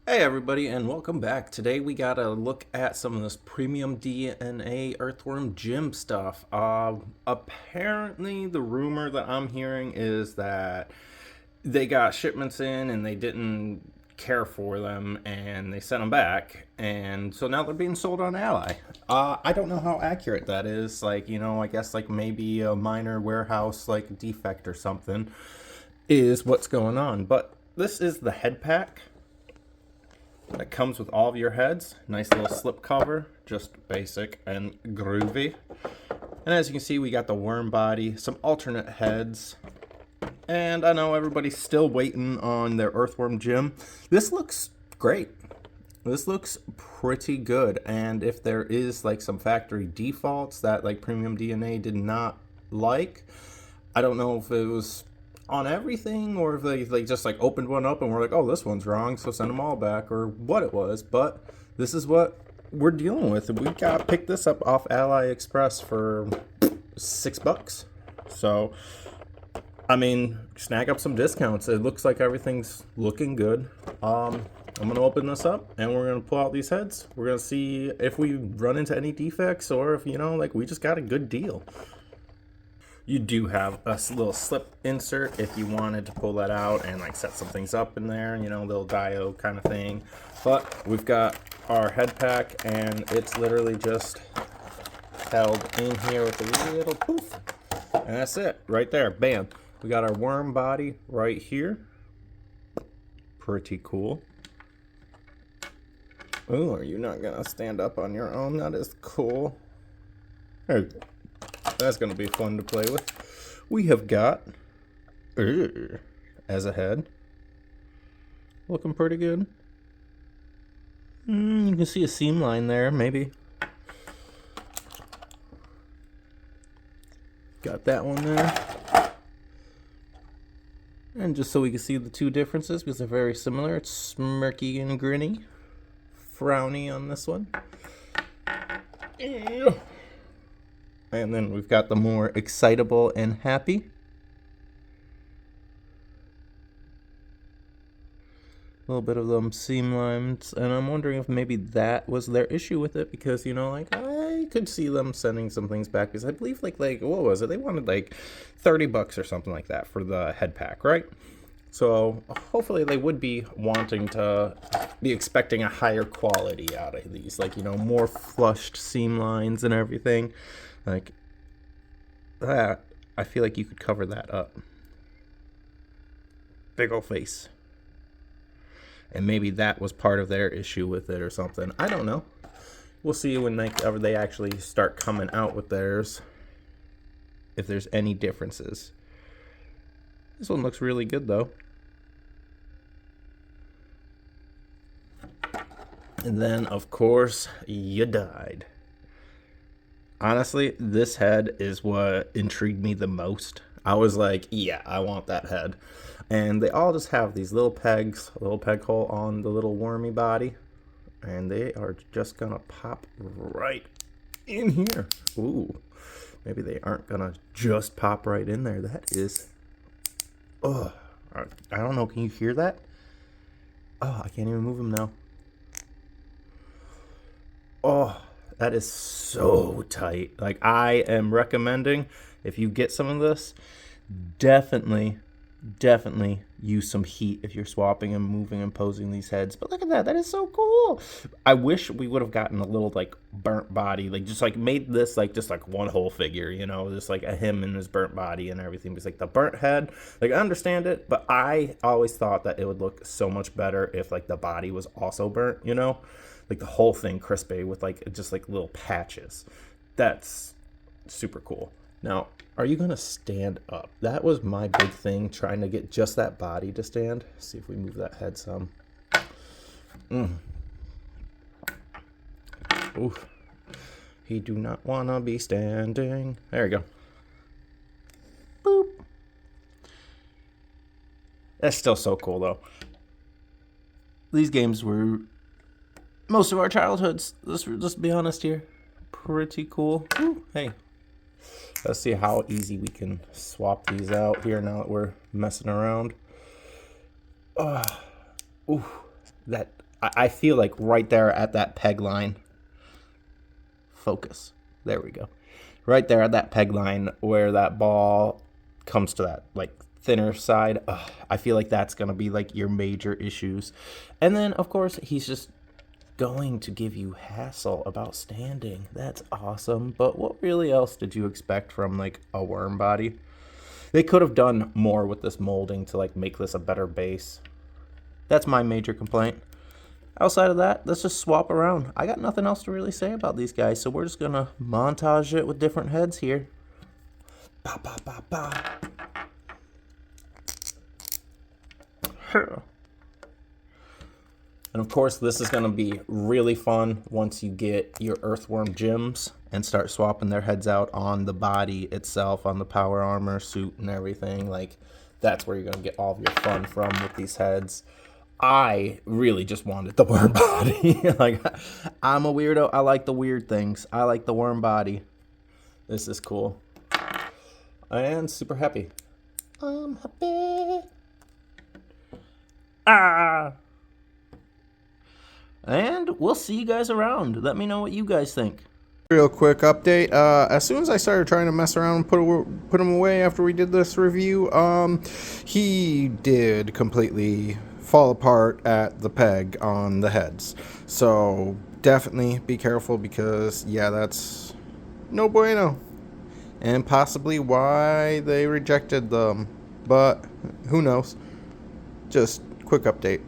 Hey everybody, and welcome back. Today we got to look at some of this premium DNA Earthworm gym stuff. Apparently the rumor that I'm hearing is that they got shipments in and they didn't care for them and they sent them back, and so now they're being sold on Ally. I don't know how accurate that is. I guess maybe a minor warehouse defect or something is what's going on. But this is the head pack that comes with all of your heads. Nice little slip cover, just basic and groovy. And as you can see, we got the worm body, some alternate heads. And I know everybody's still waiting on their Earthworm gym. This looks great. This looks pretty good. And if there is some factory defaults that Premium DNA did not like, I don't know if it was on everything or if they just opened one up and were like, oh, this one's wrong, so send them all back, or what it was. But this is what we're dealing with. We got picked this up off Ally Express for $6. So I mean, snag up some discounts. It looks like everything's looking good. I'm gonna open this up and we're gonna pull out these heads. We're gonna see if we run into any defects or if we just got a good deal. You do have a little slip insert if you wanted to pull that out and set some things up in there, little diode kind of thing. But we've got our head pack and it's literally just held in here with a little poof. And that's it right there. Bam. We got our worm body right here. Pretty cool. Oh, are you not gonna stand up on your own? That is cool. Hey. That's going to be fun to play with. We have got as a head. Looking pretty good. You can see a seam line there, maybe. Got that one there. And just so we can see the two differences, because they're very similar, it's smirky and grinny. Frowny on this one. And then we've got the more excitable and happy. A little bit of them seam lines, and I'm wondering if maybe that was their issue with it, because I could see them sending some things back, because I believe what was it? They wanted $30 or something like that for the head pack, right? So hopefully they would be wanting to be expecting a higher quality out of these, more flushed seam lines and everything. Like that, I feel like you could cover that up. Big ol' face. And maybe that was part of their issue with it or something. I don't know. We'll see when they actually start coming out with theirs, if there's any differences. This one looks really good though. And then, of course, you died. Honestly, this head is what intrigued me the most. I was like, yeah, I want that head. And they all just have these little pegs, a little peg hole on the little wormy body. And they are just gonna pop right in here. Ooh, maybe they aren't gonna just pop right in there. That is, oh, I don't know, can you hear that? Oh, I can't even move them now. Oh, that is so tight. I am recommending, if you get some of this, definitely use some heat if you're swapping and moving and posing these heads. But look at that. That is so cool. I wish we would have gotten a little burnt body, just made this just one whole figure, just a him and his burnt body and everything. Because the burnt head, I understand it, but I always thought that it would look so much better if the body was also burnt, the whole thing crispy with just little patches. That's super cool. Now, are you gonna stand up? That was my big thing, trying to get just that body to stand. See if we move that head some. Oof. He do not wanna be standing. There you go. Boop. That's still so cool though. These games were most of our childhoods, let's be honest here. Pretty cool. Ooh, hey. Let's see how easy we can swap these out here now that we're messing around. Ooh, that I feel like right there at that peg line. Focus. There we go. Right there at that peg line where that ball comes to that like thinner side. I feel like that's going to be like your major issues. And then of course he's just going to give you hassle about standing. That's awesome. But what really else did you expect from like a worm body? They could have done more with this molding to like make this a better base. That's my major complaint. Outside of that, let's just swap around. I got nothing else to really say about these guys, so we're just gonna montage it with different heads here. Ba, ba, ba, ba. And of course, this is gonna be really fun once you get your Earthworm gems and start swapping their heads out on the body itself, on the power armor, suit, and everything. Like, that's where you're gonna get all of your fun from with these heads. I really just wanted the worm body. Like, I'm a weirdo. I like the weird things. I like the worm body. This is cool. And super happy. I'm happy. And we'll see you guys around. Let me know what you guys think. Real quick update. As soon as I started trying to mess around and put him away after we did this review, he did completely fall apart at the peg on the heads. So definitely be careful, because yeah, that's no bueno, and possibly why they rejected them, but who knows. Just quick update.